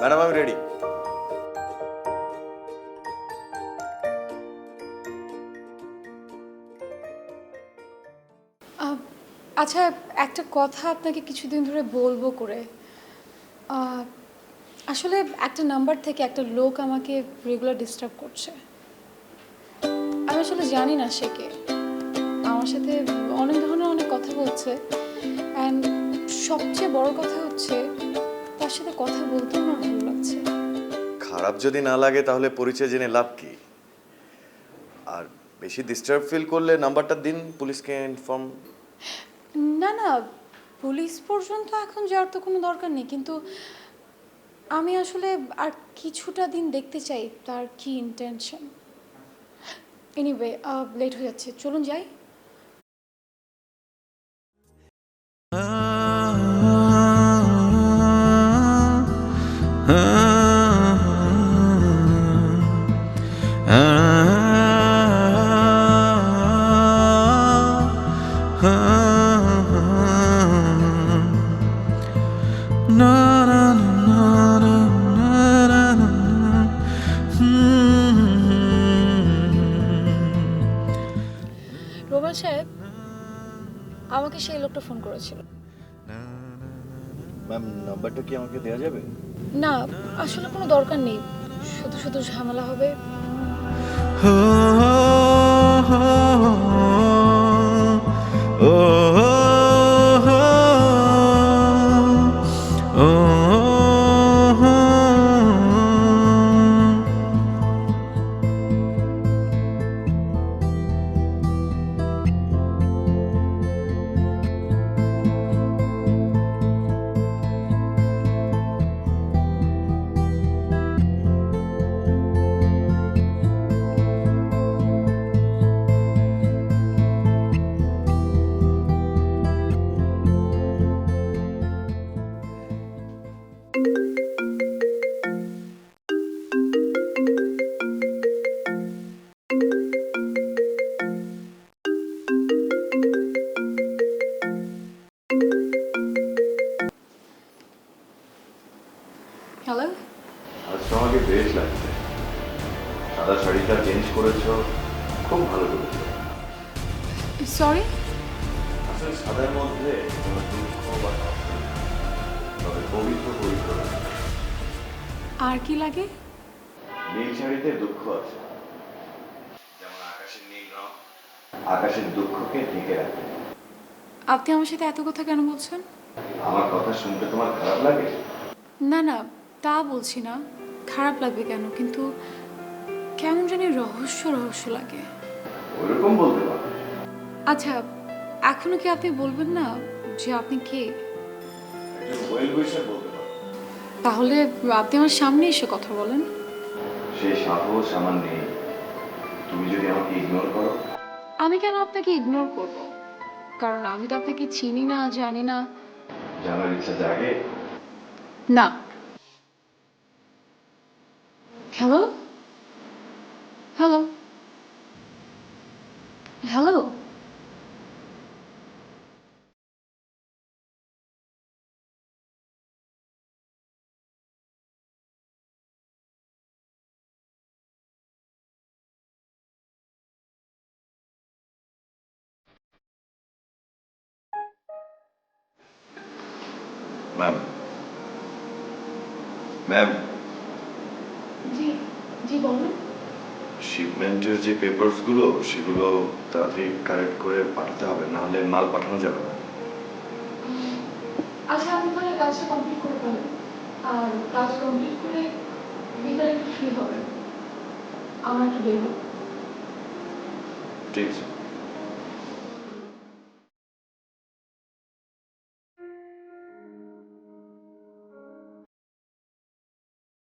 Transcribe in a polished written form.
Madam আমি ready. আহ, আচ্ছা, একটা কথা আপনাকে কিছুদিন ধরে বলবো করে। আহ, আসলে একটা নাম্বার থেকে একটা লোক আমাকে রেগুলার ডিস্টার্ব করছে। আমি আসলে জানি না সে কে। আমার সাথে অনেক ধরনের অনেক কথা বলছে, অ্যান্ড সবচেয়ে বড় কথা হচ্ছে তার সাথে কথা বলতেও আমার ভালো লাগছে। খারাপ যদি না লাগে তাহলে পরিচয় জেনে লাভ কি? আর বেশি ডিস্টার্ব ফিল করলে নাম্বারটা দিন, পুলিশকে ইনফর্ম। না না, পুলিশ পর্যন্ত এখন যাওয়ার তো কোনো দরকার নেই, কিন্তু আমি আসলে আর কিছুটা দিন দেখতে চাই তার কি ইন্টেনশন। এনিওয়ে, লেট হয়ে যাচ্ছে, চলুন যাই। রোমান সাহেব, আমাকে সেই লোকটা ফোন করেছিল। ম্যাম নাম্বারটা কি আমাকে দেওয়া যাবে? না, আসলে কোনো দরকার নেই, শুধু শুধু ঝামেলা হবে। হ্যালো। আজ তোমাকে বেশ লাগছে, সাদা শাড়িটা চেঞ্জ করেছো, খুব ভালো করেছো। সরি। আসলে সাদার মধ্যে কোনো দুঃখ বা কষ্ট নেই, তবে পবিত্র পবিত্র লাগে। আর কি লাগে? নীল শাড়িতে দুঃখ আছে, যেমন আকাশের নীল রং আকাশের দুঃখকে ঢেকে রাখে। আপনি আমার সাথে এত কথা কেন বলছেন? আমার কথা শুনতে তোমার খারাপ লাগে? না না, তা বলছি না, খারাপ লাগবে কেন, কিন্তু কেমন জানি রহস্য রহস্য লাগে। ওইরকম বলতে পারো। আচ্ছা, এখনো কি আপনি বলবেন না যে আপনি কে? একজন ওয়েল উইশার বলতে পারো। তাহলে আপনি আমার সামনে এসে কথা বলেন। সেই সাহস আমার নেই। তুমি যদি আমাকে ইগনোর করো। আমি কেন আপনাকে ইগনোর করব? কারণ আমি তো আপনাকে চিনি না, জানি না। জানার ইচ্ছা জাগে? না। Hello, hello, hello. Ma'am, ma'am, জি, জি বলুন। শিপমেন্টের যে পেপারসগুলো সেগুলো তাড়াতাড়ি কারেক্ট করে পাঠাতে হবে, নাহলে মাল পাঠানো যাবে না। আচ্ছা, আপনি তাহলে কাজটা কমপ্লিট করে ফেলেন, আর কাজ কমপ্লিট করে বিকালে একটু ফ্রি হবেন, আমার একটু বের হবে। ঠিক আছে।